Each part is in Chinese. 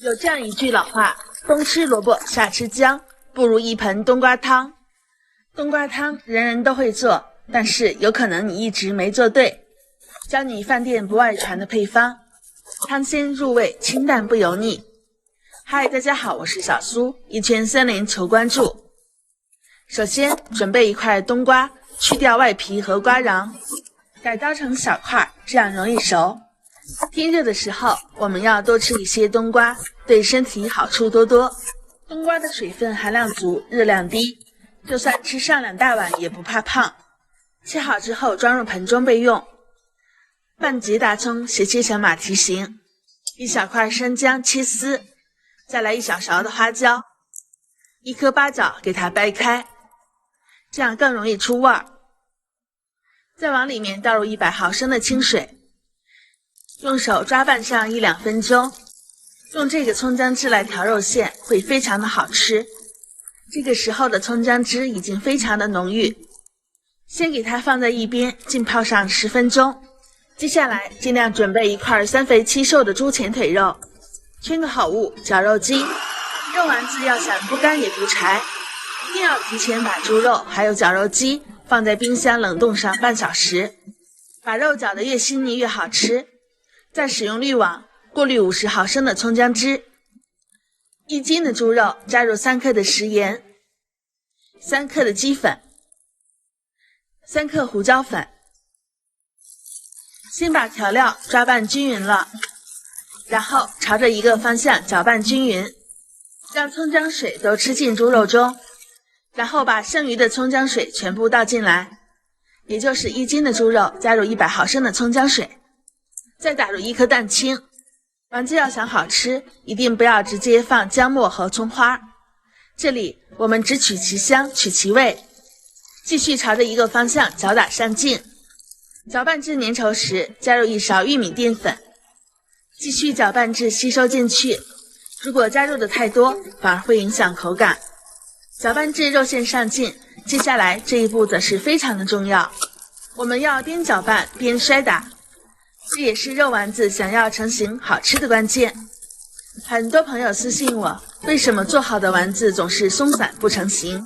有這樣一句老話，冬吃蘿蔔夏吃薑，不如一盆冬瓜湯。冬瓜湯人人都會做，但是有可能你一直沒做對。教你飯店不外傳的配方，湯鮮入味，清淡不油膩。嗨，大家好，我是小蘇，一圈森林求關注。首先準備一塊冬瓜，去掉外皮和瓜瓤，改刀成小塊，這樣容易熟。天熱的時候，我們要多吃一些冬瓜，對身體好處多多。冬瓜的水分含量足，热量低，就算吃上2大碗也不怕胖。切好之後装入盆中備用。半截大蔥斜切成馬蹄形，一小塊生薑切絲，再來1小勺的花椒，1顆八角給它掰開，這樣更容易出味兒。再往裡面倒入100毫升的清水，用手抓拌上1-2分鐘，用這個蔥薑汁來調肉餡會非常的好吃。這個時候的蔥薑汁已經非常的濃郁，先給它放在一邊浸泡上10分鐘。接下來盡量準備一塊3肥7瘦的豬前腿肉，圈個好物，絞肉機。肉丸子要想不乾也不柴，一定要提前把豬肉還有绞肉機放在冰箱冷凍上半小時，把肉絞得越細膩越好吃。再使用濾网過濾50毫升的蔥薑汁。1斤的豬肉加入3克的食鹽，3克的雞粉，3克胡椒粉。先把調料抓拌均勻了，然後朝着一個方向攪拌均勻，讓蔥薑水都吃進豬肉中，然後把剩餘的蔥薑水全部倒進來，也就是1斤的豬肉加入100毫升的蔥薑水，再打入1顆蛋清。丸子要想好吃，一定不要直接放薑末和蔥花，這裡我們只取其香取其味。繼續朝着一個方向攪打上勁，攪拌至粘稠時加入1勺玉米澱粉，繼續攪拌至吸收進去。如果加入的太多，反而會影響口感。攪拌至肉餡上勁，接下來這一步則是非常的重要，我們要邊攪拌邊摔打，這也是肉丸子想要成型好吃的關鍵。很多朋友私信我，為什麼做好的丸子總是鬆散不成形？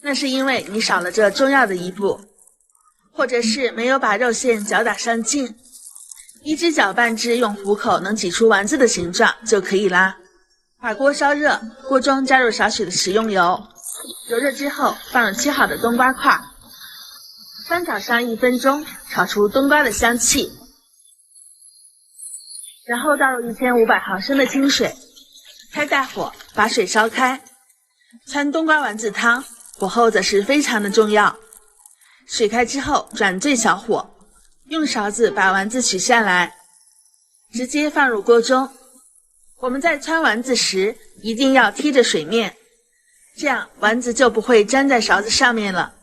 那是因為你少了這重要的一步，或者是沒有把肉餡攪打上勁。一直攪拌至用虎口能擠出丸子的形狀就可以啦。把鍋燒熱，鍋中加入少許的食用油，油熱之後放入切好的冬瓜塊，翻炒上1分鐘，炒出冬瓜的香氣。然後倒入1500毫升的清水，開大火把水燒開，汆冬瓜丸子湯，火候則是非常的重要。水開之後轉最小火，用勺子把丸子取下來，直接放入鍋中。我們在汆丸子時一定要貼着水面，這樣丸子就不會粘在勺子上面了。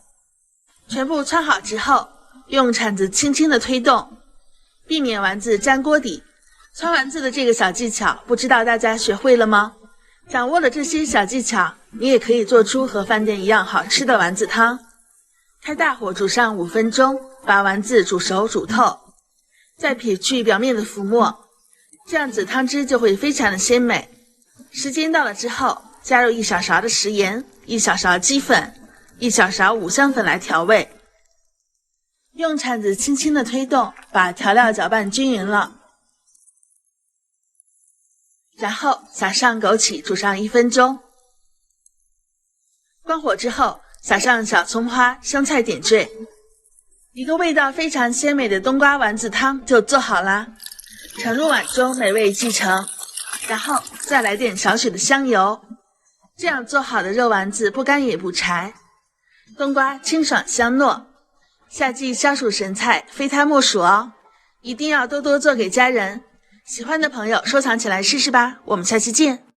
全部汆好之後，用鏟子輕輕的推動，避免丸子粘鍋底。汆丸子的這個小技巧，不知道大家學會了嗎？掌握了這些小技巧，你也可以做出和飯店一樣好吃的丸子湯。開大火煮上5分鐘，把丸子煮熟煮透，再撇去表面的浮沫，這樣子湯汁就會非常的鮮美。時間到了之後，加入1小勺的食鹽，1小勺雞粉，1小勺五香粉來調味。用鏟子輕輕的推動，把調料攪拌均勻了。然後撒上枸杞煮上1分鐘，關火之後撒上小蔥花、香菜點綴，一個味道非常鮮美的冬瓜丸子湯就做好啦。盛入碗中，美味繼承。然後再來點少許的香油，這樣做好的肉丸子不乾也不柴，冬瓜清爽香糯，夏季消暑神菜，非它莫屬哦！一定要多多做給家人。喜歡的朋友收藏起來試試吧，我們下期見。